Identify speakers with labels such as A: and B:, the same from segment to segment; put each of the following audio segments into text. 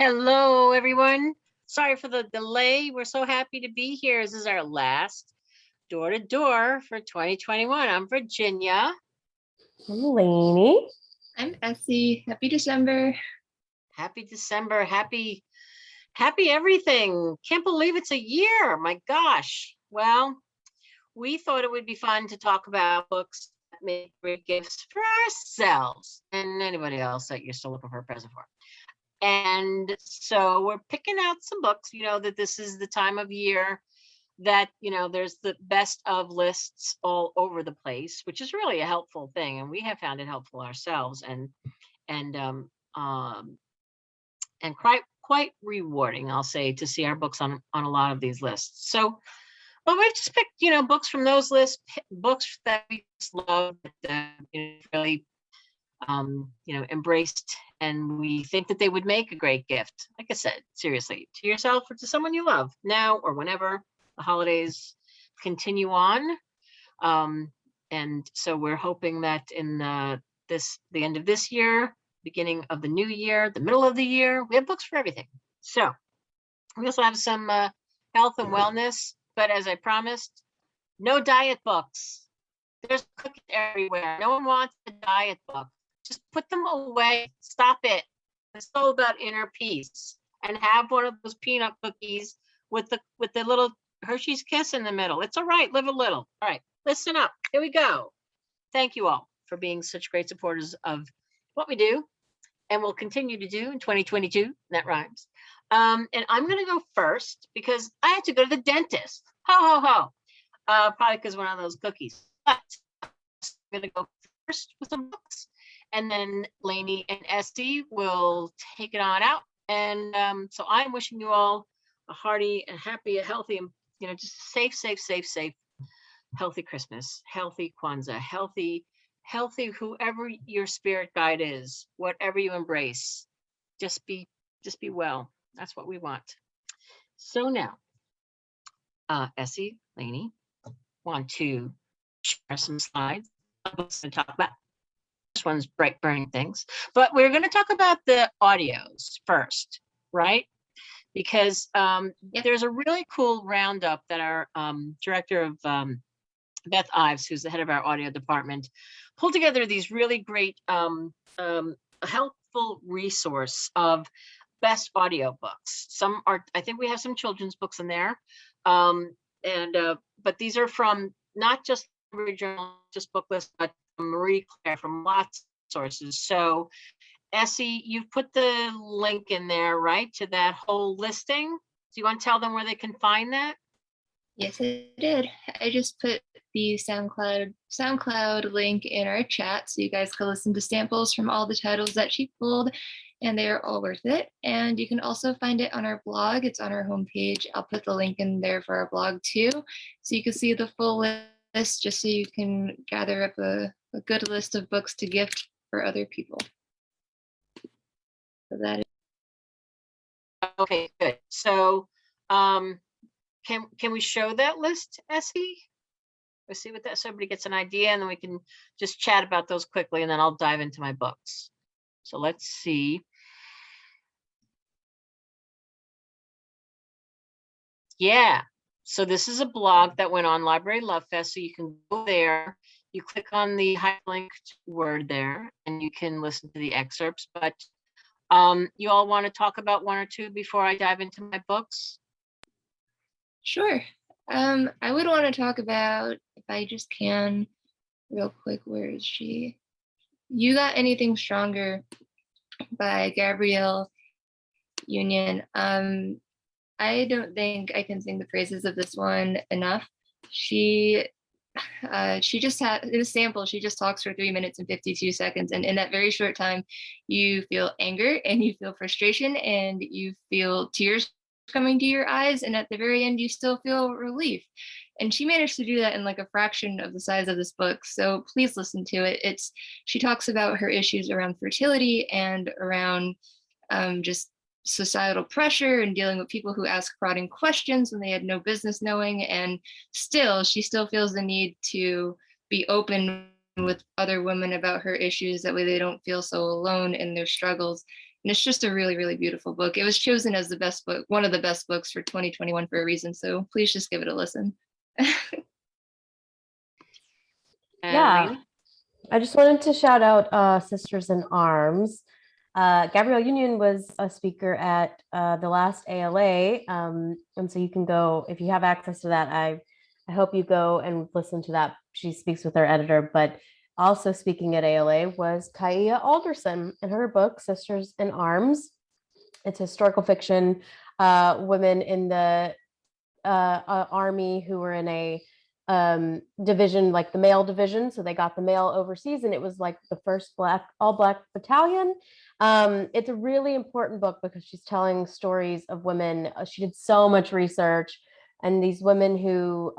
A: Hello, everyone. Sorry for the delay. We're so happy to be here. This is our last door to door for 2021. I'm Virginia.
B: I'm Lainey.
C: I'm Essie. Happy December.
A: Happy December. Happy everything. Can't believe it's a year. My gosh. Well, we thought it would be fun to talk about books that make great gifts for ourselves and anybody else that you're still looking for a present for. And so we're picking out some books, that this is the time of year that, there's the best of lists all over the place, which is really a helpful thing. And we have found it helpful ourselves and quite rewarding, I'll say, to see our books on a lot of these lists. So, but we've just picked, books from those lists, books that we just love, that really embraced, and we think that they would make a great gift. Like I said, seriously, to yourself or to someone you love now or whenever the holidays continue on. And so we're hoping that in the end of this year, beginning of the new year, the middle of the year, we have books for everything. So we also have some health and wellness, but as I promised, no diet books. There's cookies everywhere. No one wants a diet book. Just put them away. Stop it. It's all about inner peace. And have one of those peanut cookies with the little Hershey's Kiss in the middle. It's all right. Live a little. All right. Listen up. Here we go. Thank you all for being such great supporters of what we do and will continue to do in 2022. That rhymes. And I'm going to go first because I had to go to the dentist. Ho, ho, ho. Probably because one of those cookies. But I'm going to go first with some books. And then Lainey and Essie will take it on out. And so I'm wishing you all a hearty and happy, a healthy, and just safe, healthy Christmas, healthy Kwanzaa, healthy, whoever your spirit guide is, whatever you embrace, just be well. That's what we want. So now, Essie, Lainey, want to share some slides books to talk about. This one's bright burning things, but we're going to talk about the audios first, right? Because there's a really cool roundup that our director of Beth Ives, who's the head of our audio department, pulled together these really great helpful resource of best audio books. Some are, I think we have some children's books in there, but these are from not just original, just book list, but Marie Claire from lots of sources. So Essie, you've put the link in there, right, to that whole listing. Do you want to tell them where they can find that?
C: Yes, I did. I just put the SoundCloud link in our chat so you guys can listen to samples from all the titles that she pulled, and they are all worth it. And you can also find it on our blog. It's on our homepage. I'll put the link in there for our blog too, so you can see the full list, just so you can gather up a good list of books to gift for other people. So that is
A: okay, good. So can we show that list, Essie? Let's see what that, so everybody gets an idea, and then we can just chat about those quickly, and then I'll dive into my books. So let's see. Yeah. So this is a blog that went on Library Love Fest. So you can go there, you click on the hyperlinked word there, and you can listen to the excerpts. But you all want to talk about one or two before I dive into my books?
C: Sure. I would want to talk about, if I just can, real quick, where is she? You Got Anything Stronger by Gabrielle Union. I don't think I can sing the praises of this one enough. She just had, in a sample, she just talks for 3 minutes and 52 seconds. And in that very short time, you feel anger and you feel frustration and you feel tears coming to your eyes. And at the very end, you still feel relief. And she managed to do that in like a fraction of the size of this book. So please listen to it. She talks about her issues around fertility and around just societal pressure and dealing with people who ask prodding questions when they had no business knowing. And she still feels the need to be open with other women about her issues. That way they don't feel so alone in their struggles. And it's just a really, really beautiful book. It was chosen as the best book, one of the best books for 2021 for a reason. So please just give it a listen.
B: Yeah.
A: Lainey?
B: I just wanted to shout out Sisters in Arms. Gabrielle Union was a speaker at the last ALA. And so you can go, if you have access to that, I hope you go and listen to that. She speaks with her editor, but also speaking at ALA was Kaia Alderson and her book, Sisters in Arms. It's historical fiction, women in the army who were in a division, like the male division. So they got the male overseas, and it was like the first all black battalion. It's a really important book because she's telling stories of women. She did so much research, and these women who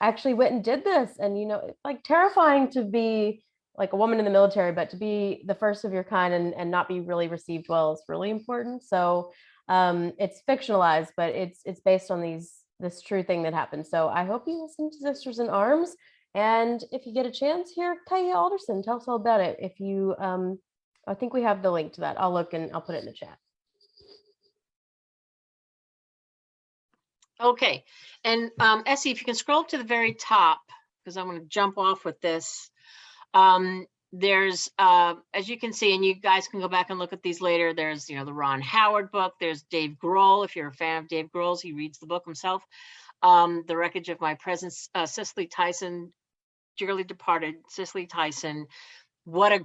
B: actually went and did this. And, it's like terrifying to be like a woman in the military, but to be the first of your kind and not be really received well is really important. So it's fictionalized, but it's based on this true thing that happened. So I hope you listen to Sisters in Arms, and if you get a chance, hear Kaia Alderson tell us all about it. If you, I think we have the link to that. I'll look and I'll put it in the chat.
A: Okay, and Essie, if you can scroll to the very top, because I'm going to jump off with this. There's, as you can see, and you guys can go back and look at these later, there's, the Ron Howard book. There's Dave Grohl. If you're a fan of Dave Grohl's, he reads the book himself. The Wreckage of My Presence, Cicely Tyson, dearly departed Cicely Tyson. What a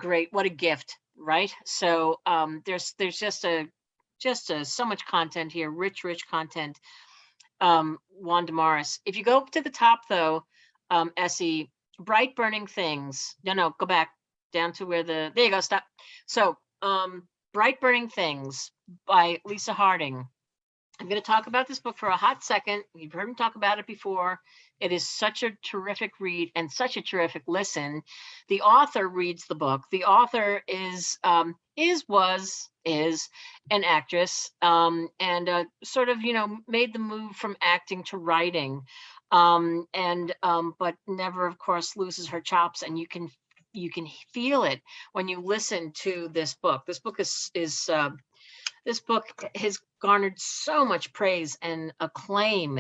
A: gift, right? So there's just so much content here, rich content. Wanda Morris. If you go to the top though, Essie, Bright Burning Things. No, go back down to where there you go, stop. So Bright Burning Things by Lisa Harding. I'm going to talk about this book for a hot second. You've heard me talk about it before. It is such a terrific read and such a terrific listen. The author reads the book. The author is an actress, and sort of, made the move from acting to writing, but never, of course, loses her chops. And you can feel it when you listen to this book. This book this book has garnered so much praise and acclaim,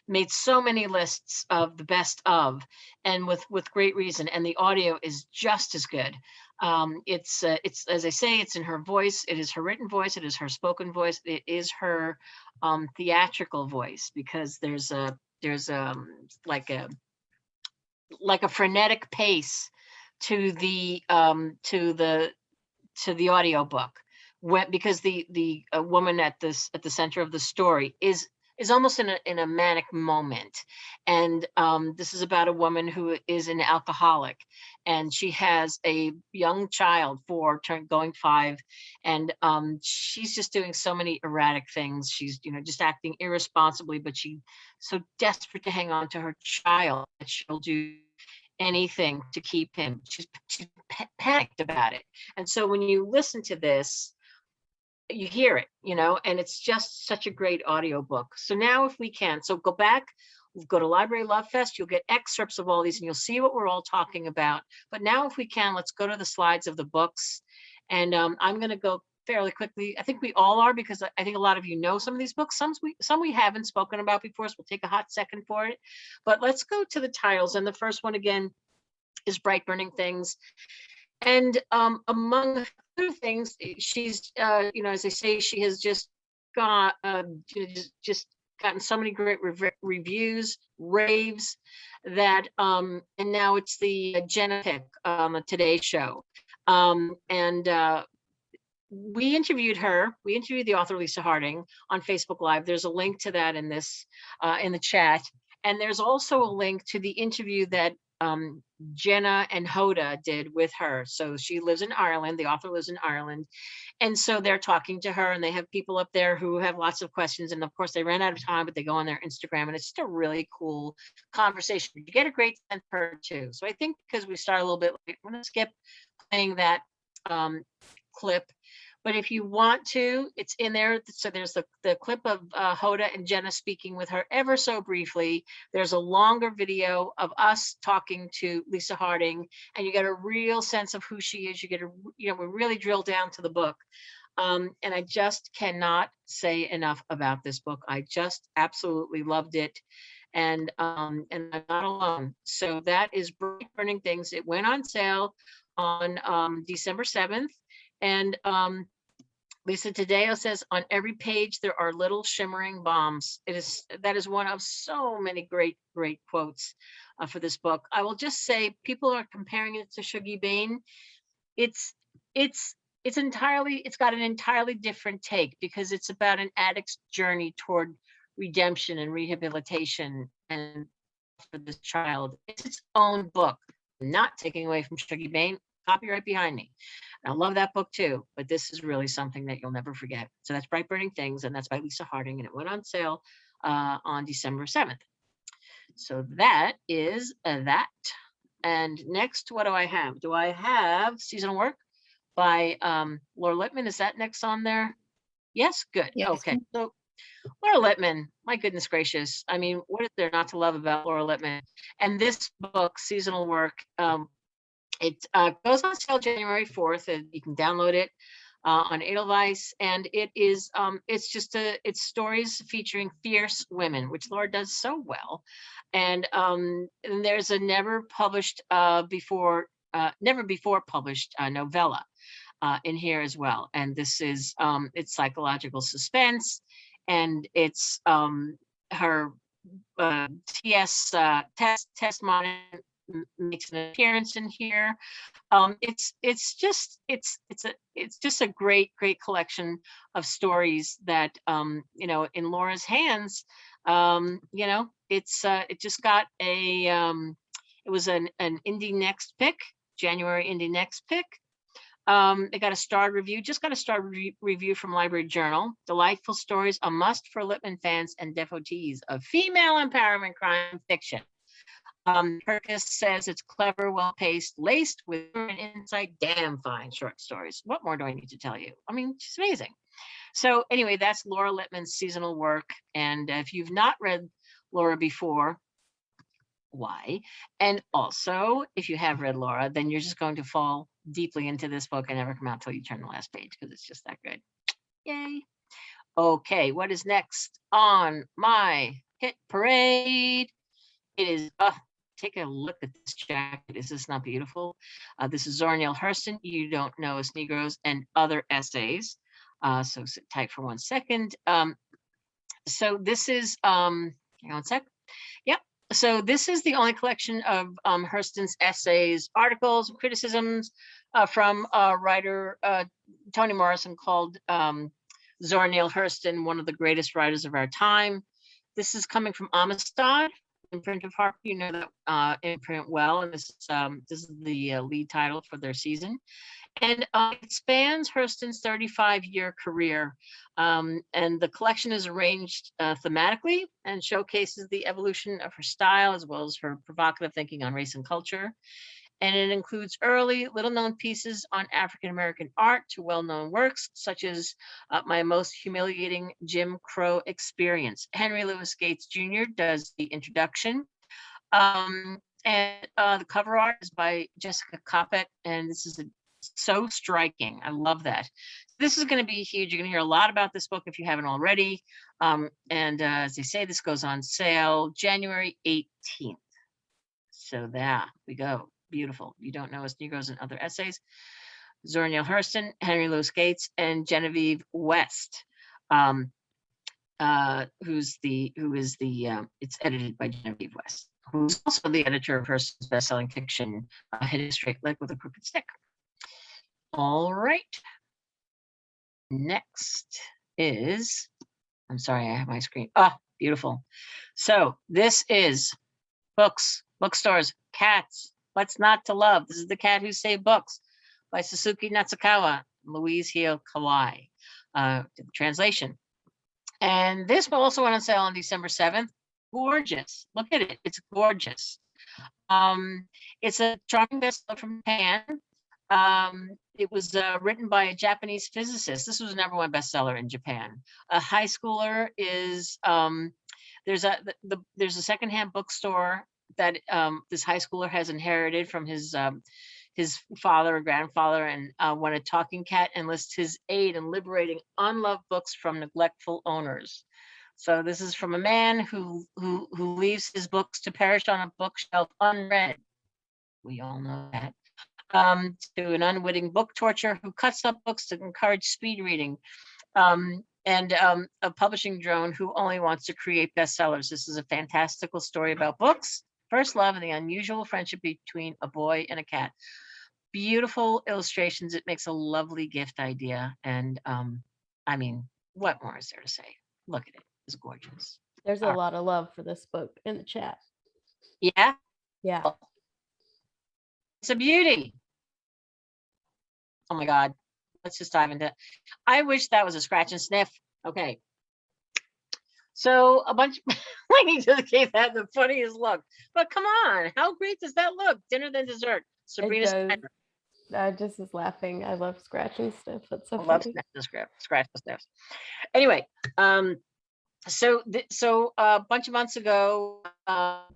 A: made so many lists of the best of, and with great reason. And the audio is just as good. It's as I say, it's in her voice. It is her written voice. It is her spoken voice. It is her theatrical voice, because there's like a frenetic pace to the audiobook. Because the woman at the center of the story is almost in a manic moment, and this is about a woman who is an alcoholic, and she has a young child, 4 going 5, and she's just doing so many erratic things. She's just acting irresponsibly, but she's so desperate to hang on to her child that she'll do anything to keep him. She's panicked about it. And so when you listen to this, you hear it, and it's just such a great audiobook. So now if we can, so go back, go to Library Love Fest, you'll get excerpts of all these and you'll see what we're all talking about. But now if we can, let's go to the slides of the books. And I'm going to go fairly quickly. I think we all are, because I think a lot of you know some of these books. Some we haven't spoken about before, so we'll take a hot second for it. But let's go to the titles. And the first one again is Bright Burning Things. And among other things, she's, as I say, she has just got, just gotten so many great reviews, raves, that, and now it's the Jenna pick on the Today Show. We interviewed the author, Lisa Harding, on Facebook Live. There's a link to that in this, in the chat. And there's also a link to the interview that Jenna and Hoda did with her. So she lives in Ireland. The author lives in Ireland. And so they're talking to her, and they have people up there who have lots of questions. And of course they ran out of time, but they go on their Instagram, and it's just a really cool conversation. You get a great sense of her too. So I think because we started a little bit late, I'm going to skip playing that clip. But if you want to, it's in there. So there's the clip of Hoda and Jenna speaking with her ever so briefly. There's a longer video of us talking to Lisa Harding, and you get a real sense of who she is. You get we really drill down to the book. And I just cannot say enough about this book. I just absolutely loved it. And I'm not alone. So that is Bright Burning Things. It went on sale on December 7th. And Lisa Tadeo says, on every page there are little shimmering bombs. That is one of so many great quotes for this book. I will just say, people are comparing it to Shuggie Bain. It's got an entirely different take, because it's about an addict's journey toward redemption and rehabilitation, and for this child, it's its own book. Not taking away from Shuggie Bain, copyright behind me. And I love that book too, but this is really something that you'll never forget. So that's Bright Burning Things, and that's by Lisa Harding, and it went on sale on December 7th. So that is that. And next, what do I have? Do I have Seasonal Work by Laura Lippman? Is that next on there? Yes, good.
C: Yes.
A: Okay. So Laura Lippman, my goodness gracious. I mean, what is there not to love about Laura Lippman? And this book, Seasonal Work, it goes on sale January 4th, and you can download it on Edelweiss. And it is, it's stories featuring fierce women, which Laura does so well. And there's a never before published novella in here as well. And this is, it's psychological suspense, and it's her Tess Modern makes an appearance in here. It's just a great collection of stories that in Laura's hands. It just got a it was an Indie Next pick, January Indie Next pick. It got a starred review, review from Library Journal. Delightful stories, a must for Lippman fans and devotees of female empowerment crime fiction. Perkis says it's clever, well-paced, laced with insight, damn fine short stories. What more do I need to tell you? I mean, she's amazing. So anyway, that's Laura Lippman's Seasonal Work. And if you've not read Laura before, why? And also, if you have read Laura, then you're just going to fall deeply into this book and never come out till you turn the last page, because it's just that good. Yay. Okay, what is next on my hit parade? It is, take a look at this jacket. Is this not beautiful? This is Zora Neale Hurston, You Don't Know Us Negroes, and Other Essays. So sit tight for 1 second. So this is, hang on a sec. Yep. So this is the only collection of Hurston's essays, articles, and criticisms from writer Toni Morrison, called Zora Neale Hurston, one of the greatest writers of our time. This is coming from Amistad, imprint of Harper. You know that imprint well, and this is the lead title for their season. And it spans Hurston's 35-year career, and the collection is arranged thematically and showcases the evolution of her style, as well as her provocative thinking on race and culture. And it includes early, little-known pieces on African-American art to well-known works, such as My Most Humiliating Jim Crow Experience. Henry Louis Gates Jr. does the introduction. And the cover art is by Jessica Coppett, and this is so striking. I love that. This is going to be huge. You're going to hear a lot about this book if you haven't already. As they say, this goes on sale January 18th. So there we go. Beautiful. You Don't Know Us Negroes and Other Essays. Zora Neale Hurston, Henry Louis Gates, and Genevieve West, it's edited by Genevieve West, who's also the editor of Hurston's best-selling fiction, Hit a Straight Leg with a Crooked Stick. All right. Next is, I'm sorry, I have my screen. Beautiful. So this is books, bookstores, cats. What's Not to Love? This is The Cat Who Saved Books by Sasuke Natsukawa, Louise Hill Kawai, translation. And this will also went on sale on December 7th. Gorgeous. Look at it. It's gorgeous. It's a charming bestseller from Japan. It was written by a Japanese physicist. This was a #1 bestseller in Japan. A high schooler is there's a secondhand bookstore that this high schooler has inherited from his father or grandfather, and when a talking cat enlists his aid in liberating unloved books from neglectful owners. So this is from a man who leaves his books to perish on a bookshelf unread. We all know that. To an unwitting book torturer who cuts up books to encourage speed reading, and a publishing drone who only wants to create bestsellers. This is a fantastical story about books, first love, and the unusual friendship between a boy and a cat. Beautiful illustrations. It makes a lovely gift idea. And I mean, what more is there to say? Look at it. It's gorgeous.
B: There's a lot of love for this book in the chat.
A: Yeah.
B: Yeah.
A: It's a beauty. Oh my God. Let's just dive into it. I wish that was a scratch and sniff. Okay. So a bunch of Lainey just gave that the funniest look. But come on, how great does that look? Dinner then dessert. Sabrina Snider.
B: I just was laughing. I love scratch and sniff. That's so
A: I love
B: funny.
A: scratch and sniffs. Anyway, so a bunch of months ago,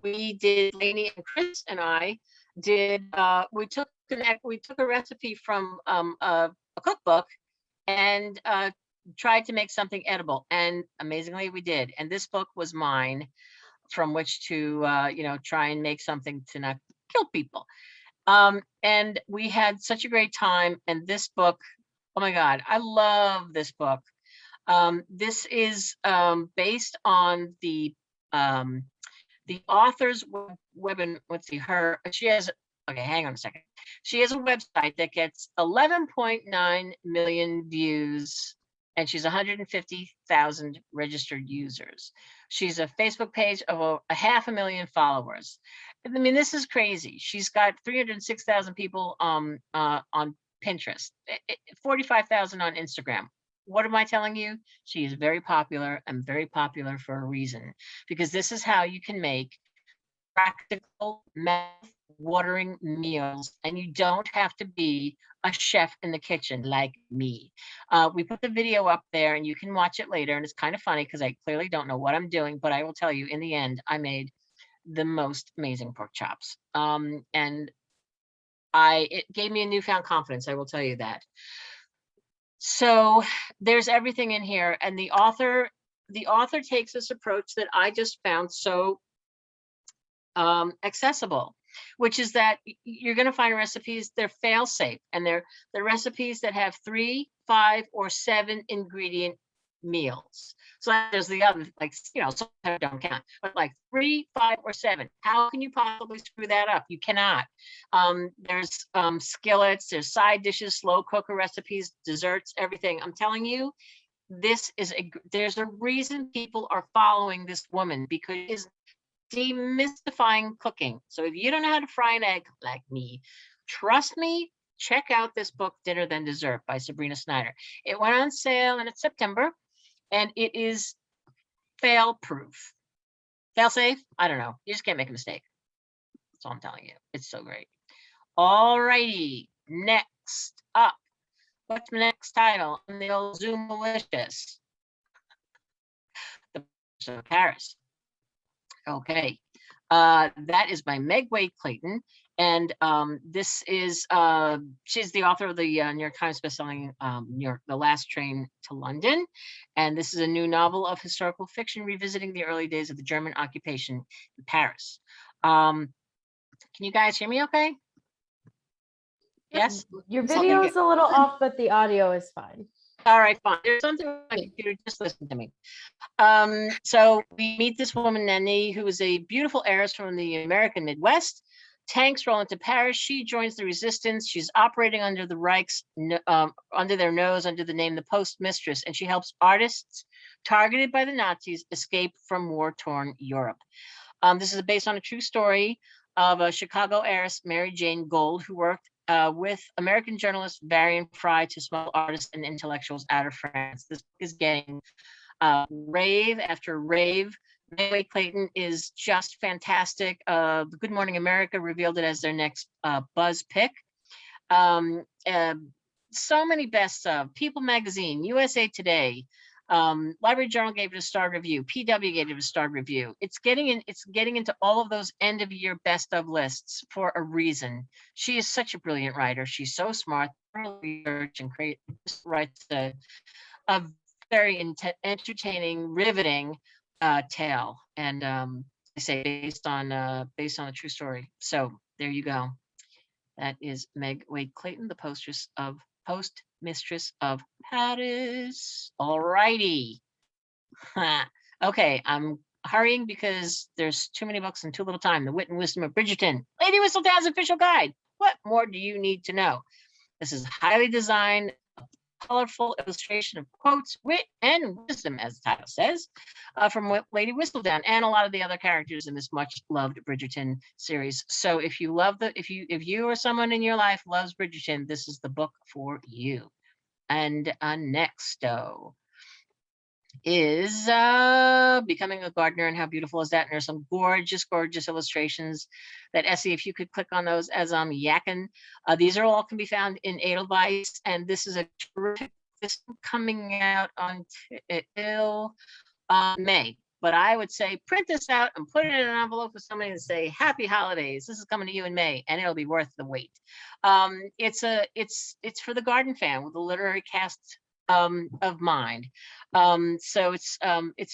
A: we did, Lainey and Chris and I did, we took a recipe from a cookbook and tried to make something edible, and amazingly we did. And this book was mine, from which to try and make something to not kill people. And we had such a great time. And this book, oh my God, I love this book. This is based on the author's web, and let's see, she has, okay, hang on a second. She has a website that gets 11.9 million views, and she's 150,000 registered users. She's a Facebook page of a 500,000 followers. I mean, this is crazy. She's got 306,000 people on Pinterest, 45,000 on Instagram. What am I telling you? She is very popular, and very popular for a reason, because this is how you can make practical, mouth-watering meals, and you don't have to be a chef in the kitchen like me. We put the video up there, and you can watch it later, and it's kind of funny because I clearly don't know what I'm doing, but I will tell you, in the end, I made the most amazing pork chops. And it gave me a newfound confidence, I will tell you that. So there's everything in here, and the author takes this approach that I just found so accessible, which is that you're going to find recipes, they're fail safe, and they're recipes that have 3, 5, or 7 ingredient meals. So there's the other, like, some don't count, but like 3, 5, or 7. How can you possibly screw that up? You cannot. There's skillets, there's side dishes, slow cooker recipes, desserts, everything. I'm telling you, there's a reason people are following this woman, because it's demystifying cooking. So if you don't know how to fry an egg like me, trust me, check out this book, Dinner Then Dessert by Sabrina Snider. It went on sale in September, and it is fail proof. Fail safe? I don't know. You just can't make a mistake. That's all I'm telling you. It's so great. All righty. Next up. What's the next title on the old Zoom Malicious? The Bridgerton of Paris. Okay. That is by Meg Wade Clayton. And this is, she's the author of the New York Times bestselling The Last Train to London. And this is a new novel of historical fiction revisiting the early days of the German occupation in Paris. Can you guys hear me okay? Yes?
B: Your video is a little off, but the audio is fine.
A: All right, fine. There's something on my computer, just listen to me. So we meet this woman, Nanny, who is a beautiful heiress from the American Midwest. Tanks roll into Paris. She joins the resistance. She's operating under the Reich's, under their nose, under the name the Post Mistress, and she helps artists targeted by the Nazis escape from war-torn Europe. This is based on a true story of a Chicago heiress, Mary Jane Gold, who worked with American journalist Varian Fry to smuggle artists and intellectuals out of France. This book is getting rave after rave. Meg Wade Clayton is just fantastic. Good Morning America revealed it as their next buzz pick. So many best of People Magazine, USA Today, Library Journal gave it a star review, PW gave it a star review. It's getting into all of those end of year best of lists for a reason. She is such a brilliant writer. She's so smart, research and writes a very entertaining, riveting tale, and I say based on a true story. So there you go. That is Meg Wade Clayton, the postmistress of Paris. All righty. Okay, I'm hurrying because there's too many books and too little time. The Wit and Wisdom of Bridgerton, Lady Whistledown's official guide. What more do you need to know? This is highly designed, colorful illustration of quotes, wit, and wisdom, as the title says, from Lady Whistledown and a lot of the other characters in this much loved Bridgerton series. So if you love if you or someone in your life loves Bridgerton, this is the book for you. And next is Becoming a Gardener, and how beautiful is that? And there's some gorgeous illustrations that Essie, if you could click on those as I'm yakking. These are all can be found in Edelweiss, and this is a terrific, this coming out until May. But I would say print this out and put it in an envelope with somebody and say, Happy Holidays. This is coming to you in May, and it'll be worth the wait. It's for the garden fan with a literary cast of mind. So it's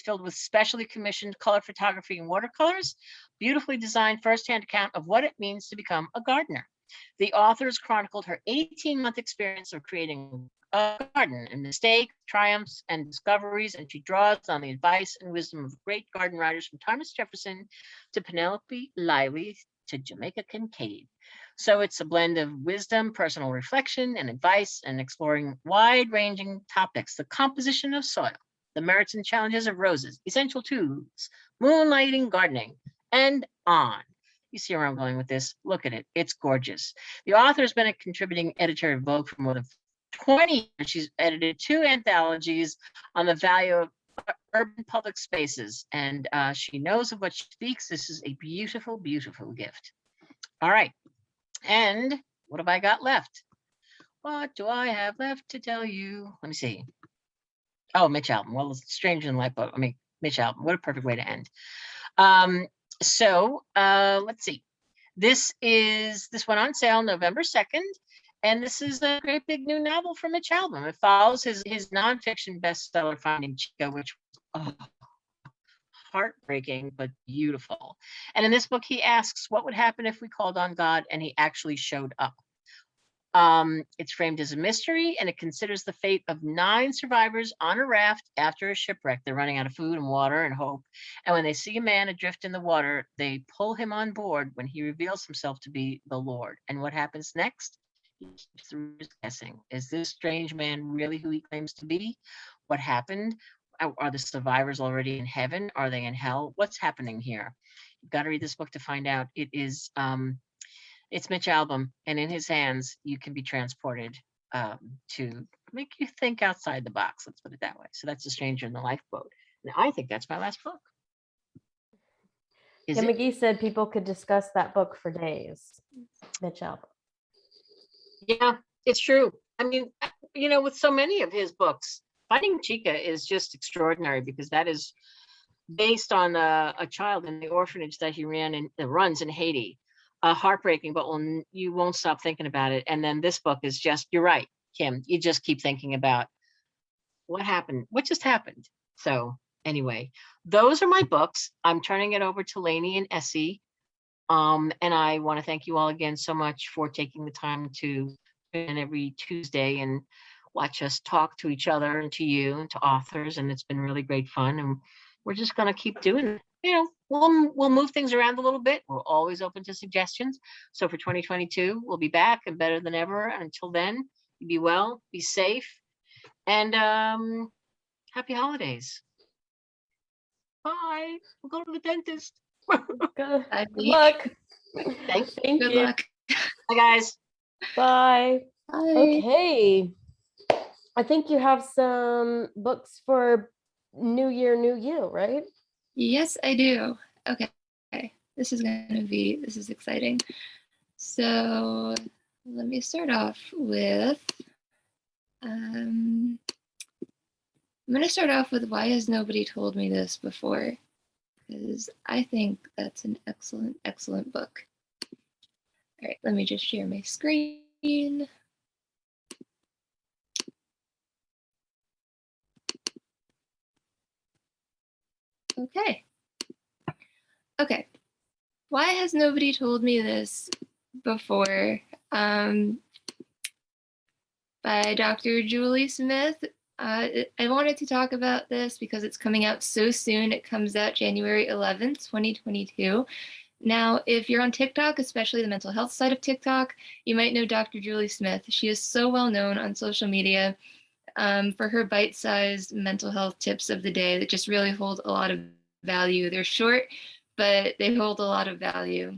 A: filled with specially commissioned color photography and watercolors, beautifully designed firsthand account of what it means to become a gardener. The authors chronicled her 18-month experience of creating a garden and mistakes, triumphs, and discoveries, and she draws on the advice and wisdom of great garden writers from Thomas Jefferson to Penelope Lively to Jamaica Kincaid. So it's a blend of wisdom, personal reflection, and advice, and exploring wide-ranging topics: the composition of soil, the merits and challenges of roses, essential tools, moonlighting, gardening, and on. You see where I'm going with this? Look at it. It's gorgeous. The author has been a contributing editor of Vogue for more than 20 years. She's edited 2 anthologies on the value of urban public spaces, and she knows of what she speaks. This is a beautiful, beautiful gift. All right. And what have I got left? What do I have left to tell you? Let me see. Oh, Mitch Albom. Well, it's Stranger in Lifeboat. I mean, Mitch Albom. What a perfect way to end. Let's see. This went on sale November 2nd. And this is a great big new novel from Mitch Albom. It follows his nonfiction bestseller, Finding Chica, which was heartbreaking, but beautiful. And in this book, he asks, what would happen if we called on God and he actually showed up? It's framed as a mystery, and it considers the fate of 9 survivors on a raft after a shipwreck. They're running out of food and water and hope. And when they see a man adrift in the water, they pull him on board when he reveals himself to be the Lord. And what happens next? He keeps the readers guessing. Is this strange man really who he claims to be? What happened? Are the survivors already in heaven? Are they in hell? What's happening here? You've got to read this book to find out. It is it's Mitch Albom, and in his hands you can be transported to make you think outside the box. Let's put it that way. So that's The Stranger in the Lifeboat. And I think that's my last book.
B: Yeah, McGee said people could discuss that book for days. Mitch Albom.
A: Yeah, it's true. I mean, with so many of his books, Finding Chica is just extraordinary because that is based on a child in the orphanage that he runs in Haiti. Heartbreaking, but you won't stop thinking about it. And then this book is just, you're right, Kim, you just keep thinking about what happened, what just happened. So anyway, those are my books. I'm turning it over to Lainey and Essie. And I want to thank you all again so much for taking the time to spend every Tuesday and watch us talk to each other and to you and to authors. And it's been really great fun. And we're just going to keep doing it. We'll move things around a little bit. We're always open to suggestions. So for 2022, we'll be back and better than ever. And until then, be well, be safe, and happy holidays. Bye. We'll go to the dentist.
B: Good luck.
A: Thank
B: you.
C: Good luck.
A: Bye, guys.
B: Bye.
C: Bye.
B: Okay. I think you have some books for New Year, New You, right?
C: Yes, I do. Okay. This is exciting. So let me start off with, I'm going to start off with why has nobody told me this before? Because I think that's an excellent, excellent book. All right, let me just share my screen. Okay. Okay. Why has nobody told me this before? By Dr. Julie Smith. I wanted to talk about this because it's coming out so soon. It comes out January 11th, 2022. Now, if you're on TikTok, especially the mental health side of TikTok, you might know Dr. Julie Smith. She is so well known on social media for her bite-sized mental health tips of the day that just really hold a lot of value. They're short, but they hold a lot of value.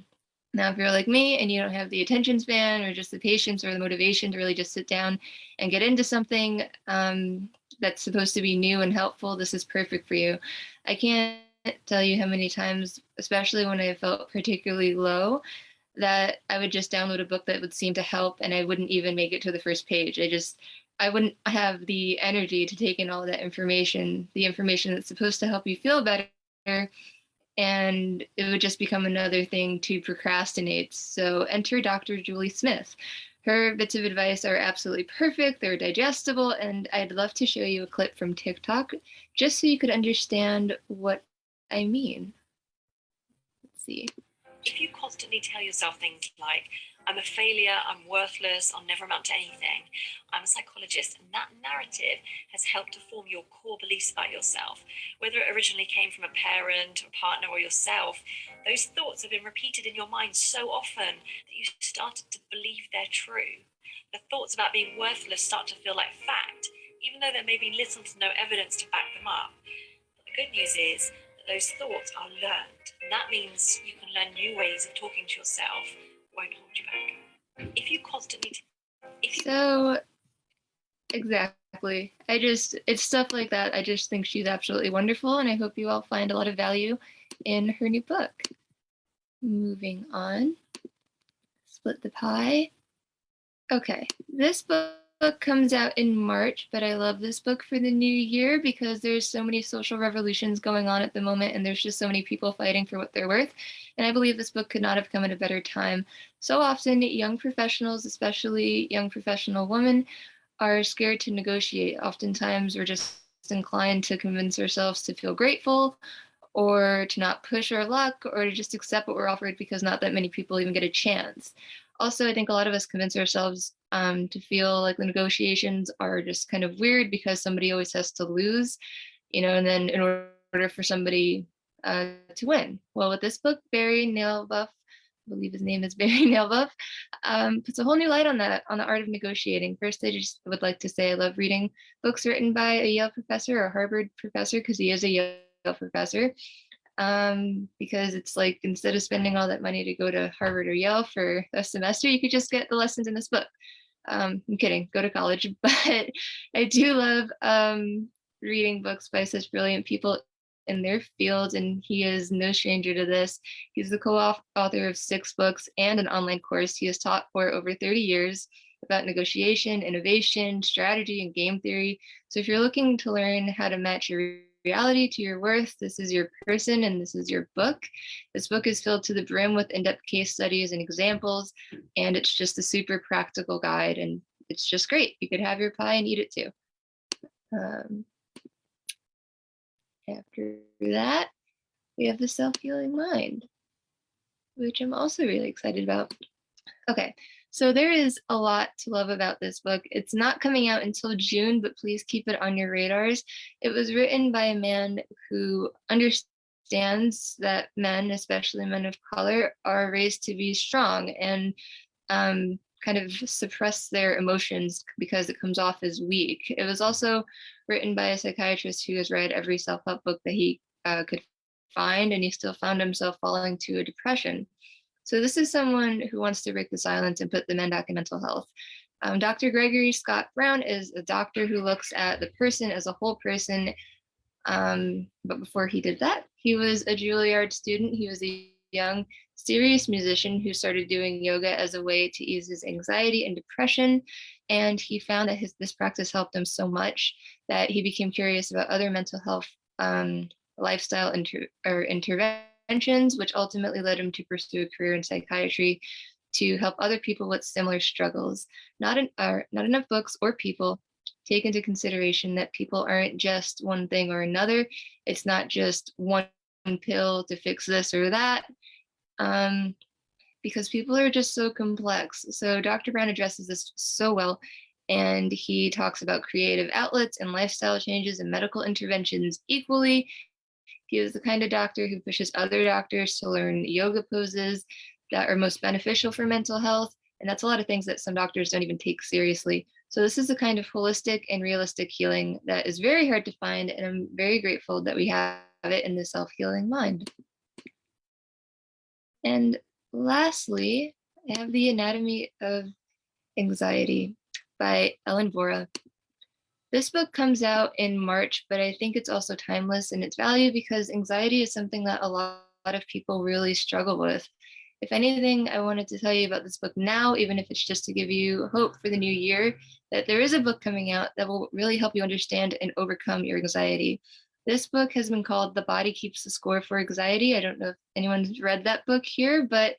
C: Now, if you're like me and you don't have the attention span or just the patience or the motivation to really just sit down and get into something that's supposed to be new and helpful, this is perfect for you. I can't tell you how many times, especially when I felt particularly low, that I would just download a book that would seem to help and I wouldn't even make it to the first page. I wouldn't have the energy to take in all that information, the information that's supposed to help you feel better, and it would just become another thing to procrastinate. So enter Dr. Julie Smith. Her bits of advice are absolutely perfect, they're digestible, and I'd love to show you a clip from TikTok just so you could understand what I mean. Let's see.
D: If you constantly tell yourself things like, I'm a failure, I'm worthless, I'll never amount to anything, I'm a psychologist, and that narrative has helped to form your core beliefs about yourself, whether it originally came from a parent, a partner, or yourself, those thoughts have been repeated in your mind so often that you started to believe they're true. The thoughts about being worthless start to feel like fact, even though there may be little to no evidence to back them up. But the good news is that those thoughts are learned, and that means you can learn new ways of talking to yourself. Won't hold you back. If you constantly
C: So exactly. It's stuff like that. I just think she's absolutely wonderful, and I hope you all find a lot of value in her new book. Moving on. Split the pie. Okay, this book comes out in March, but I love this book for the new year because there's so many social revolutions going on at the moment, and there's just so many people fighting for what they're worth. And I believe this book could not have come at a better time. So often, young professionals, especially young professional women, are scared to negotiate. Oftentimes, we're just inclined to convince ourselves to feel grateful or to not push our luck or to just accept what we're offered because not that many people even get a chance. Also, I think a lot of us convince ourselves to feel like the negotiations are just kind of weird because somebody always has to lose, and then in order for somebody to win. Well, with this book, Barry Nailbuff, I believe his name is Barry Nailbuff, puts a whole new light on the art of negotiating. First, I just would like to say I love reading books written by a Yale professor or a Harvard professor because he is a Yale professor. Because it's like instead of spending all that money to go to Harvard or Yale for a semester, you could just get the lessons in this book. I'm kidding, go to college, but I do love reading books by such brilliant people in their field, and he is no stranger to this. He's the co-author of 6 books and an online course he has taught for over 30 years about negotiation, innovation, strategy, and game theory. So if you're looking to learn how to match your reality to your worth, this is your person and this is your book. This book is filled to the brim with in-depth case studies and examples, and it's just a super practical guide, and it's just great. You could have your pie and eat it too. After that, we have the Self-Healing Mind, which I'm also really excited about. Okay, so there is a lot to love about this book. It's not coming out until June, but please keep it on your radars. It was written by a man who understands that men, especially men of color, are raised to be strong and kind of suppress their emotions because it comes off as weak. It was also written by a psychiatrist who has read every self-help book that he could find, and he still found himself falling to a depression. So this is someone who wants to break the silence and put the men back in mental health. Dr. Gregory Scott Brown is a doctor who looks at the person as a whole person. But before he did that, he was a Juilliard student. He was a young, serious musician who started doing yoga as a way to ease his anxiety and depression. And he found that this practice helped him so much that he became curious about other mental health lifestyle interventions, which ultimately led him to pursue a career in psychiatry to help other people with similar struggles. Not enough books or people take into consideration that people aren't just one thing or another. It's not just one pill to fix this or that, because people are just so complex. So Dr. Brown addresses this so well, and he talks about creative outlets and lifestyle changes and medical interventions equally. He is the kind of doctor who pushes other doctors to learn yoga poses that are most beneficial for mental health. And that's a lot of things that some doctors don't even take seriously. So this is a kind of holistic and realistic healing that is very hard to find. And I'm very grateful that we have it in the Self-Healing Mind. And lastly, I have The Anatomy of Anxiety by Ellen Vora. This book comes out in March, but I think it's also timeless in its value because anxiety is something that a lot of people really struggle with. If anything, I wanted to tell you about this book now, even if it's just to give you hope for the new year, that there is a book coming out that will really help you understand and overcome your anxiety. This book has been called The Body Keeps the Score for Anxiety. I don't know if anyone's read that book here, but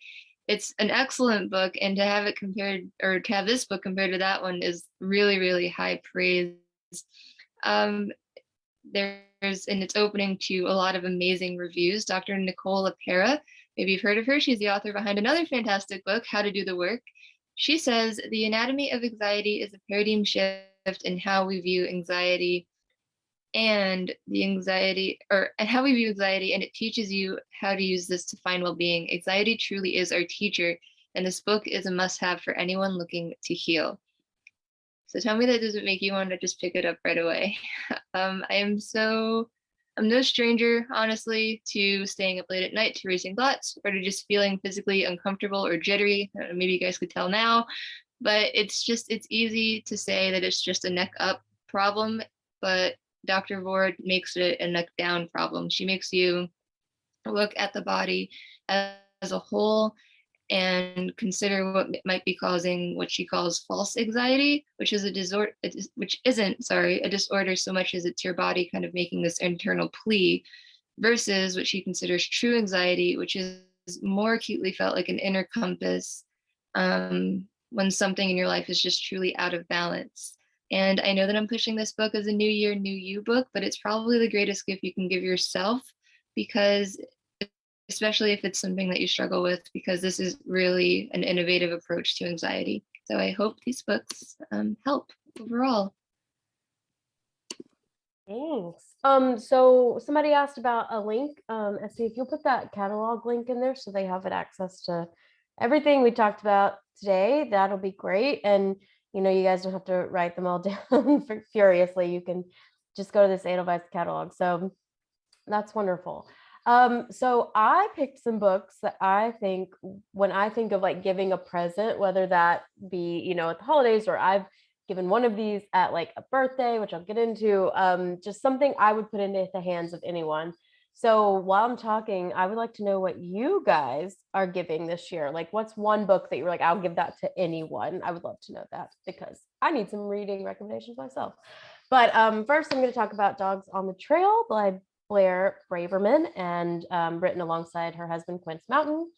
C: it's an excellent book. And to have it compared, or to have this book compared to that one, is really, really high praise. There's in its opening to a lot of amazing reviews. Dr. Nicole LaPera, maybe you've heard of her. She's the author behind another fantastic book, How to Do the Work. She says, the anatomy of anxiety is a paradigm shift in how we view anxiety and how we view anxiety, and it teaches you how to use this to find well-being. Anxiety truly is our teacher, and this book is a must-have for anyone looking to heal. So tell me that doesn't make you want to just pick it up right away. I'm no stranger, honestly, to staying up late at night, to racing thoughts, or to just feeling physically uncomfortable or jittery. Maybe you guys could tell now, but it's easy to say that it's just a neck up problem, but Dr. Vora makes it a neck down problem. She makes you look at the body as a whole and consider what might be causing what she calls false anxiety, which is a disorder, which isn't, a disorder so much as it's your body kind of making this internal plea, versus what she considers true anxiety, which is more acutely felt like an inner compass when something in your life is just truly out of balance. And I know that I'm pushing this book as a New Year, New You book, but it's probably the greatest gift you can give yourself, because especially if it's something that you struggle with, because this is really an innovative approach to anxiety. So I hope these books help overall.
B: Thanks. So somebody asked about a link. Esty, if you'll put that catalog link in there so they have access to everything we talked about today, that'll be great. And you guys don't have to write them all down furiously. You can just go to this Edelweiss catalog. So that's wonderful. So I picked some books that I think, when I think of like giving a present, whether that be, at the holidays, or I've given one of these at like a birthday, which I'll get into, just something I would put into the hands of anyone. So while I'm talking, I would like to know what you guys are giving this year. Like, what's one book that you're like, I'll give that to anyone? I would love to know that, because I need some reading recommendations myself. But first, I'm going to talk about Dogs on the Trail by Blair Braverman, and written alongside her husband, Quince Mountain.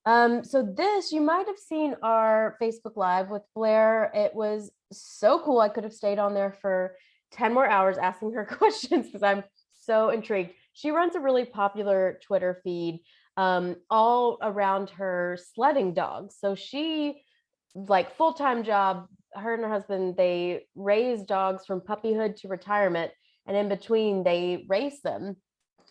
B: So this, you might have seen our Facebook Live with Blair. It was so cool. I could have stayed on there for 10 more hours asking her questions, because I'm so intrigued. She runs a really popular Twitter feed all around her sledding dogs. So she, like, full-time job, her and her husband, they raise dogs from puppyhood to retirement. And in between, they race them.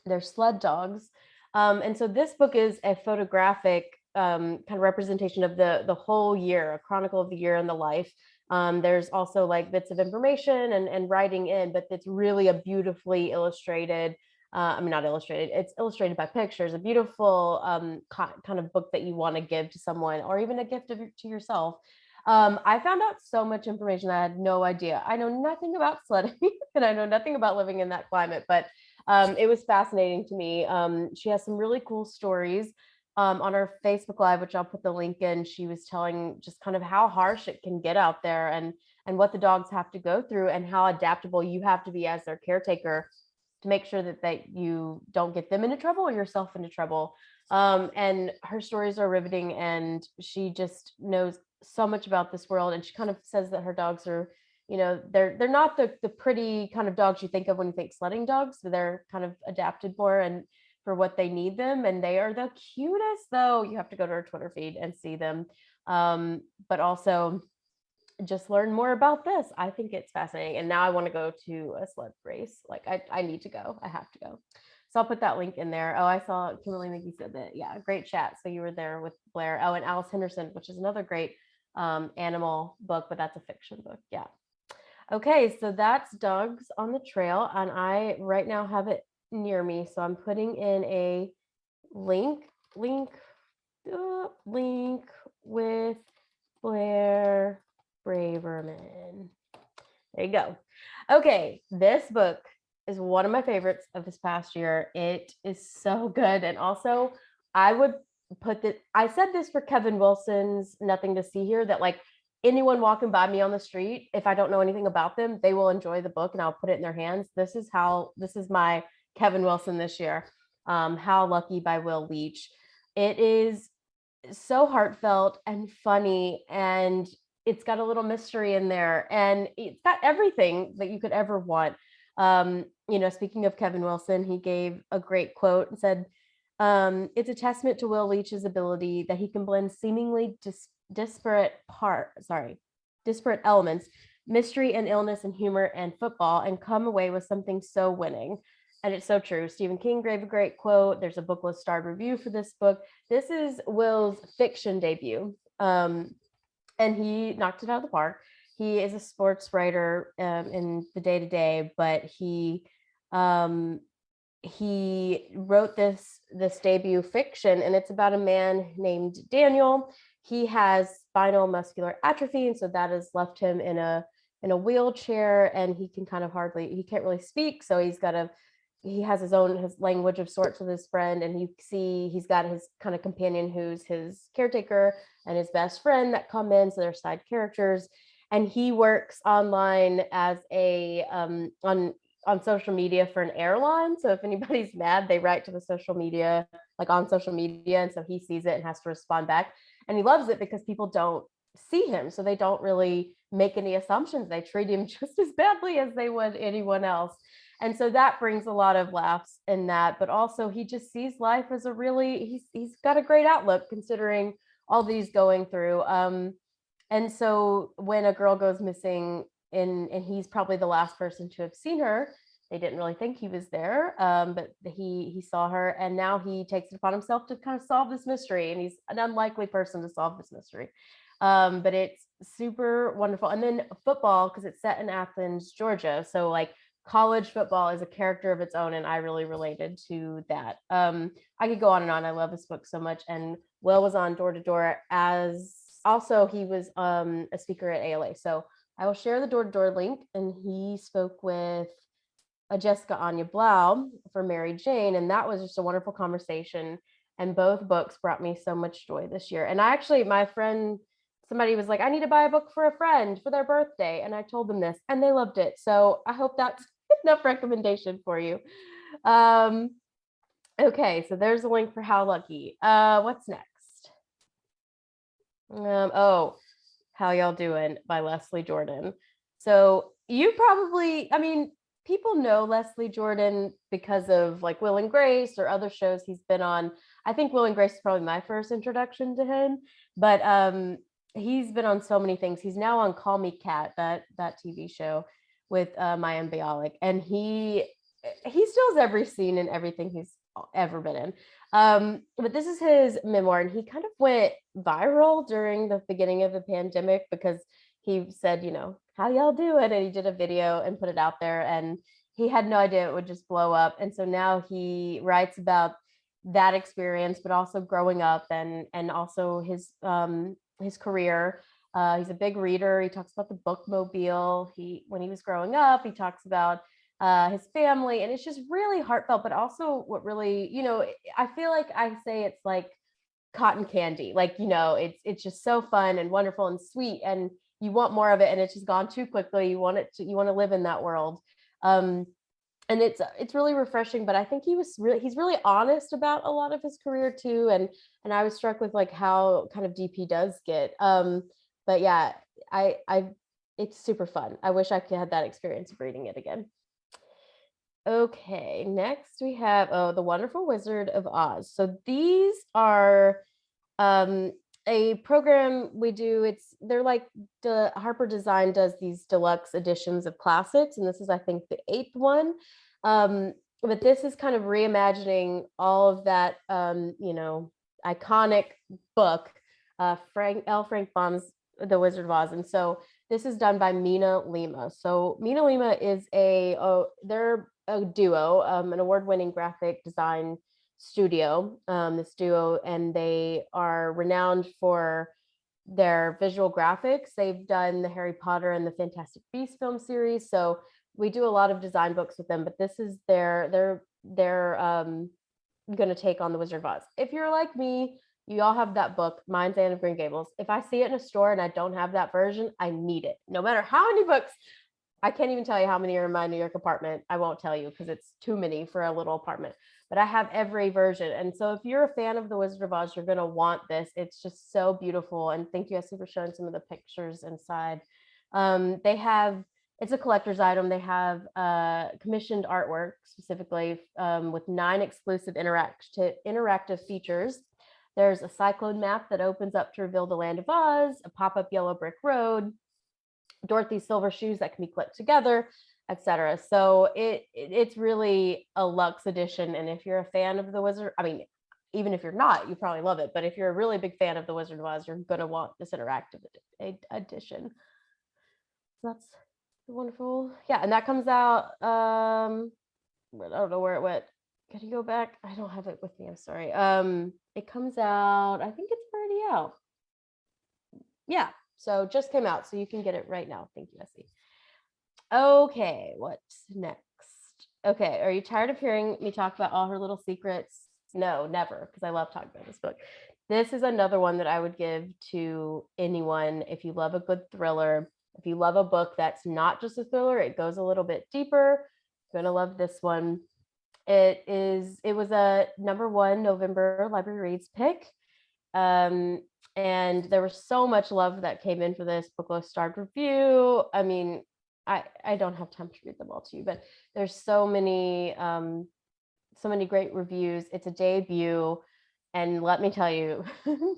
B: They're sled dogs. And so this book is a photographic kind of representation of the whole year, a chronicle of the year in the life. There's also like bits of information and writing in, but it's really a beautifully illustrated, not illustrated, it's illustrated by pictures, a beautiful kind of book that you want to give to someone, or even a gift to yourself. I found out so much information I had no idea. I know nothing about sledding and I know nothing about living in that climate, but it was fascinating to me. She has some really cool stories. on our Facebook Live, which I'll put the link in, she was telling just kind of how harsh it can get out there, and what the dogs have to go through, and how adaptable you have to be as their caretaker to make sure that you don't get them into trouble or yourself into trouble. And her stories are riveting, and she just knows so much about this world. And she kind of says that her dogs are, they're not the pretty kind of dogs you think of when you think sledding dogs, but they're kind of adapted for and for what they need them. And they are the cutest, though. You have to go to her Twitter feed and see them. But also just learn more about this. I think it's fascinating. And now I want to go to a sled race. Like I need to go. I have to go. So I'll put that link in there. Oh, I saw Kimberly Mickey said that. Yeah, great chat. So you were there with Blair. Oh, and Alice Henderson, which is another great animal book, but that's a fiction book. Yeah. Okay, so that's Dogs on the Trail. And I right now have it near me. So I'm putting in a link with Blair Braverman. There you go. Okay, this book is one of my favorites of this past year. It is so good. And also, I would put that, I said this for Kevin Wilson's Nothing to See Here, that like anyone walking by me on the street, if I don't know anything about them, they will enjoy the book and I'll put it in their hands. This is my Kevin Wilson this year. How Lucky by Will Leach. It is so heartfelt and funny, and it's got a little mystery in there, and it's got everything that you could ever want. Speaking of Kevin Wilson, he gave a great quote and said, it's a testament to Will Leach's ability that he can blend seemingly disparate elements, mystery and illness and humor and football, and come away with something so winning. And it's so true. Stephen King gave a great quote. There's a Booklist starred review for this book. This is Will's fiction debut. And he knocked it out of the park. He is a sports writer in the day-to-day, but he wrote this debut fiction, and it's about a man named Daniel. He has spinal muscular atrophy, and so that has left him in a wheelchair, and he can't really speak. So he has his language of sorts with his friend, and he's got his kind of companion who's his caretaker and his best friend that come in. So they're side characters, and he works online as on social media for an airline. So if anybody's mad, they write to the social media, like on social media. And so he sees it and has to respond back. And he loves it because people don't see him. So they don't really make any assumptions. They treat him just as badly as they would anyone else. And so that brings a lot of laughs in that, but also he just sees life as he's got a great outlook considering all these going through. And so when a girl goes missing, and he's probably the last person to have seen her, they didn't really think he was there, but he saw her, and now he takes it upon himself to kind of solve this mystery, and he's an unlikely person to solve this mystery. But it's super wonderful. And then football, because it's set in Athens, Georgia, so like college football is a character of its own, and I really related to that. I could go on and on. I love this book so much. And Will was on Door to Door, as also he was a speaker at ALA. So I will share the Door to Door link, and he spoke with Jessica Anya Blau for Mary Jane, and that was just a wonderful conversation. And both books brought me so much joy this year. And somebody was like, I need to buy a book for a friend for their birthday, and I told them this, and they loved it. So I hope that's enough recommendation for you. Okay, so there's a link for How Lucky. What's next? How Y'all Doing by Leslie Jordan. So people know Leslie Jordan because of like Will and Grace or other shows he's been on. I think Will and Grace is probably my first introduction to him, but he's been on so many things. He's now on Call Me Kat, that TV show with Mayim Bialik, and he steals every scene and everything he's ever been in. But this is his memoir, and he kind of went viral during the beginning of the pandemic because he said, how y'all doing? And he did a video and put it out there, and he had no idea it would just blow up. And so now he writes about that experience, but also growing up and also his career. He's a big reader. He talks about the bookmobile. When he was growing up, he talks about his family, and it's just really heartfelt, but also what really, I feel like I say it's like cotton candy. Like, it's just so fun and wonderful and sweet, and you want more of it, and it's just gone too quickly. You want to live in that world. And it's really refreshing, but I think he's really honest about a lot of his career too. And I was struck with like how kind of deep he does get. But yeah, I it's super fun. I wish I could have that experience of reading it again. Okay, next we have The Wonderful Wizard of Oz. So these are a program we do. They're like Harper Design does these deluxe editions of classics, and this is, I think, the 8th one. But this is kind of reimagining all of that, iconic book, Frank Baum's The Wizard of Oz. And so this is done by Mina Lima. So Mina Lima is they're a duo, an award-winning graphic design studio, this duo, and they are renowned for their visual graphics. They've done the Harry Potter and the Fantastic Beasts film series. So we do a lot of design books with them, but this is they're going to take on The Wizard of Oz. If you're like me, you all have that book, Mine's Anne of Green Gables. If I see it in a store and I don't have that version, I need it. No matter how many books, I can't even tell you how many are in my New York apartment. I won't tell you because it's too many for a little apartment, but I have every version. And so if you're a fan of The Wizard of Oz, you're going to want this. It's just so beautiful. And thank you, Essie, for showing some of the pictures inside. It's a collector's item. They have commissioned artwork specifically with 9 exclusive interactive features. There's a cyclone map that opens up to reveal the land of Oz, a pop-up yellow brick road, Dorothy's silver shoes that can be clipped together, etc. So it's really a luxe edition. And if you're a fan of The Wizard, I mean, even if you're not, you probably love it. But if you're a really big fan of The Wizard of Oz, you're going to want this interactive edition. So that's wonderful. Yeah, and that comes out, I don't know where it went. Can you go back? I don't have it with me. I'm sorry. It comes out, I think it's already out. Yeah, so just came out, so you can get it right now. Thank you, Essie. Okay, what's next? Okay, are you tired of hearing me talk about all her little secrets? No, never, because I love talking about this book. This is another one that I would give to anyone if you love a good thriller. If you love a book that's not just a thriller, it goes a little bit deeper, you're gonna love this one. It was a #1 November Library Reads pick. And there was so much love that came in for this book, starred review. I mean, I don't have time to read them all to you, but there's so many great reviews. It's a debut, and let me tell you,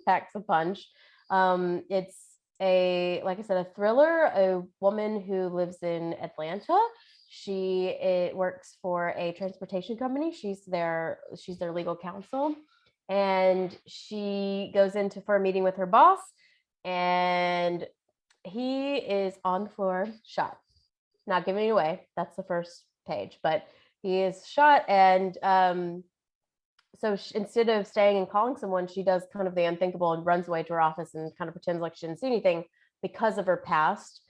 B: packs a punch. It's like I said, a thriller, a woman who lives in Atlanta. She works for a transportation company. She's their legal counsel, and she goes for a meeting with her boss, and he is on the floor, shot. Not giving it away. That's the first page, but he is shot, and so instead of staying and calling someone, she does kind of the unthinkable and runs away to her office and kind of pretends like she didn't see anything because of her past.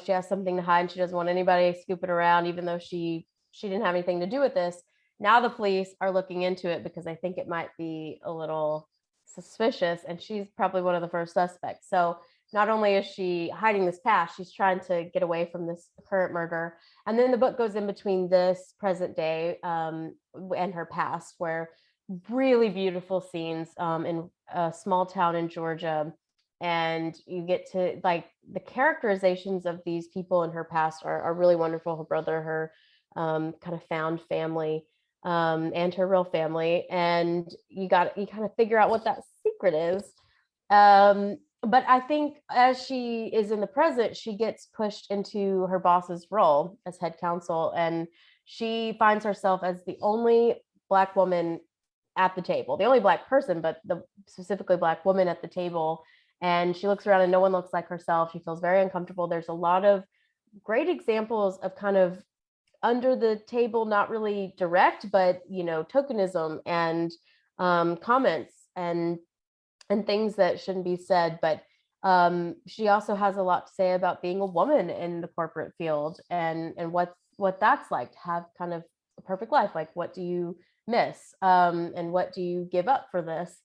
B: She has something to hide, and she doesn't want anybody scooping around, even though she didn't have anything to do with this. Now the police are looking into it because they think it might be a little suspicious, and she's probably one of the first suspects. So not only is she hiding this past, she's trying to get away from this current murder. And then the book goes in between this present day and her past, where really beautiful scenes in a small town in Georgia. And you get to, like, the characterizations of these people in her past are really wonderful. Her brother, her kind of found family, and her real family. And you kind of figure out what that secret is. But I think as she is in the present, she gets pushed into her boss's role as head counsel, and she finds herself as the only Black woman at the table, the only Black person, but specifically Black woman at the table. And she looks around and no one looks like herself. She feels very uncomfortable. There's a lot of great examples of kind of under the table, not really direct, but, tokenism and comments and things that shouldn't be said. But she also has a lot to say about being a woman in the corporate field and what that's like to have kind of a perfect life. Like, what do you miss? And what do you give up for this?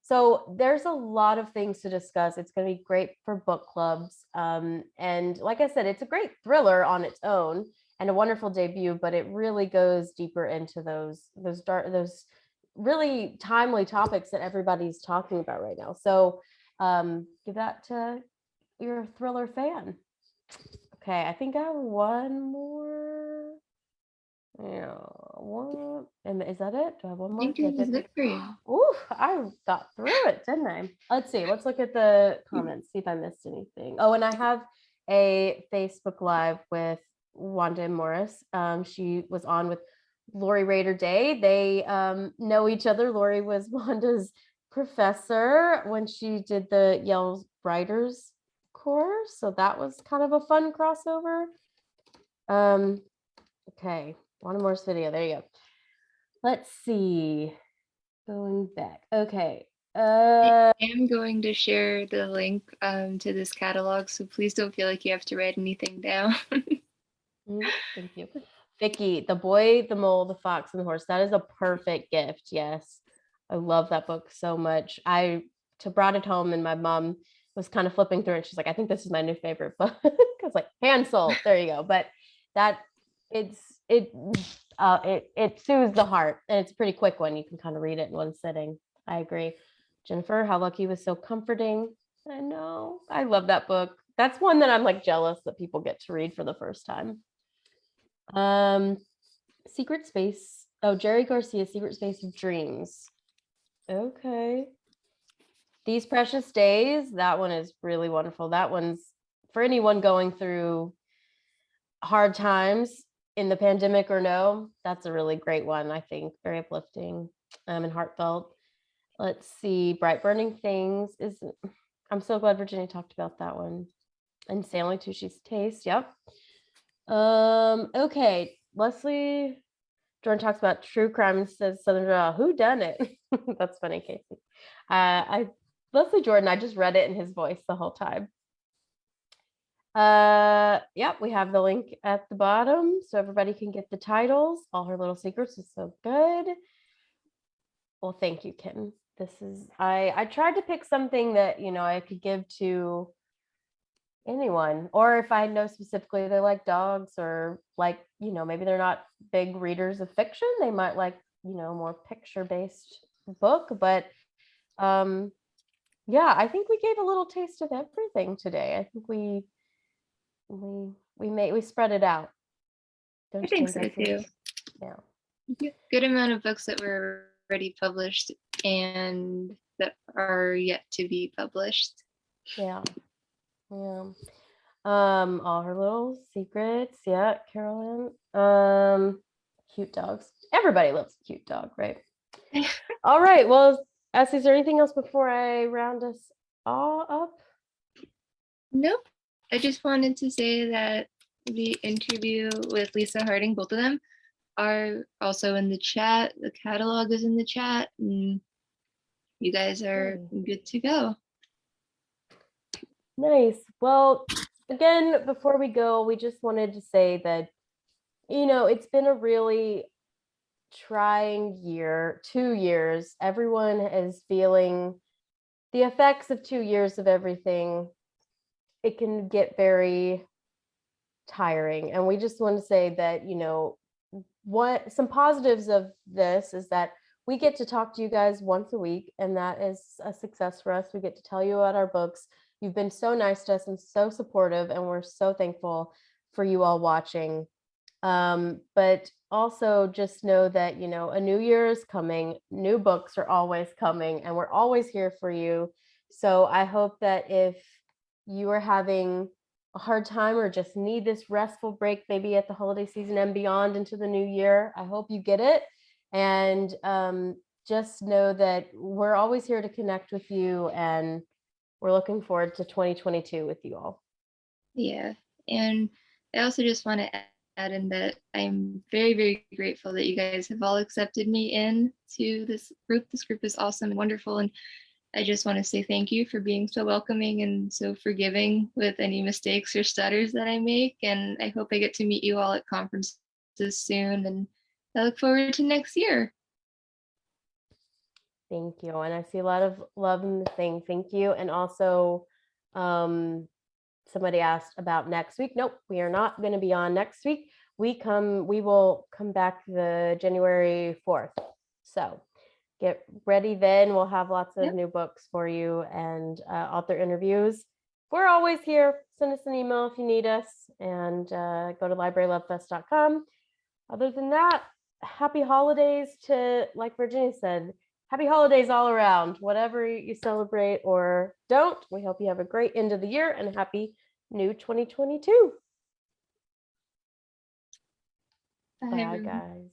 B: So there's a lot of things to discuss. It's going to be great for book clubs. And like I said, it's a great thriller on its own and a wonderful debut, but it really goes deeper into those really timely topics that everybody's talking about right now. So give that to your thriller fan. Okay, I think I have one more. Yeah, one. And is that it? Do I have one
C: I
B: more?
C: think this is it for you.
B: Ooh, I got through it, didn't I? Let's see. Let's look at the comments, see if I missed anything. Oh, and I have a Facebook Live with Wanda Morris. She was on with Lori Raider Day. They know each other. Lori was Wanda's professor when she did the Yale Writers course. So that was kind of a fun crossover. Okay, Wanda Morris video. There you go. Let's see. Going back. Okay.
C: I am going to share the link to this catalog, so please don't feel like you have to write anything down.
B: Thank you. Vicky, The Boy, the Mole, the Fox, and the Horse. That is a perfect gift. Yes. I love that book so much. I brought it home and my mom was kind of flipping through it. She's like, I think this is my new favorite book. Because like Hansel, there you go. But that it soothes the heart, and it's a pretty quick one. You can kind of read it in one sitting. I agree. Jennifer, How Lucky was so comforting. I know. I love that book. That's one that I'm like jealous that people get to read for the first time. Secret Space. Oh, Jerry Garcia, Secret Space of Dreams. Okay. These Precious Days. That one is really wonderful. That one's for anyone going through hard times in the pandemic or no. That's a really great one, I think. Very uplifting and heartfelt. Let's see. Bright Burning Things is. I'm so glad Virginia talked about that one. And Stanley Tucci's Taste. Yep. Okay. Leslie Jordan talks about true crime and says Southern Draw. Who done it? That's funny, Casey. Leslie Jordan, I just read it in his voice the whole time. Yep, we have the link at the bottom so everybody can get the titles. All Her Little Secrets is so good. Well, thank you, Kim. This is I tried to pick something that I could give to anyone, or if I know specifically they like dogs, or like maybe they're not big readers of fiction, they might like more picture-based book. But yeah, I think we gave a little taste of everything today. I think we spread it out.
C: I think so too.
B: Yeah.
C: Good amount of books that were already published and that are yet to be published.
B: Yeah. All Her Little Secrets. Yeah, Carolyn. Cute dogs. Everybody loves a cute dog, right? All right. Well, Essie, is there anything else before I round us all up?
C: Nope. I just wanted to say that the interview with Lisa Harding, both of them, are also in the chat. The catalog is in the chat, and you guys are good to go.
B: Nice. Well, again, before we go, we just wanted to say that, it's been a really trying year, 2 years. Everyone is feeling the effects of 2 years of everything. It can get very tiring. And we just want to say that, what some positives of this is that we get to talk to you guys once a week, and that is a success for us. We get to tell you about our books. You've been so nice to us and so supportive, and we're so thankful for you all watching. But also just know that, a new year is coming. New books are always coming, and we're always here for you. So I hope that if you are having a hard time or just need this restful break, maybe at the holiday season and beyond into the new year, I hope you get it. And just know that we're always here to connect with you, and we're looking forward to 2022 with you all.
C: Yeah. And I also just want to add in that I'm very, very grateful that you guys have all accepted me in to this group. This group is awesome and wonderful. And I just want to say thank you for being so welcoming and so forgiving with any mistakes or stutters that I make. And I hope I get to meet you all at conferences soon. And I look forward to next year.
B: Thank you. And I see a lot of love in the thing. Thank you. And also, somebody asked about next week. Nope, we are not going to be on next week. We will come back the January 4th. So get ready then. We'll have lots of new books for you and author interviews. We're always here. Send us an email if you need us, and go to librarylovefest.com. Other than that, happy holidays to, like Virginia said, happy holidays all around. Whatever you celebrate or don't, we hope you have a great end of the year and a happy new 2022.
C: Bye,
B: Bye,
C: everyone.
B: guys.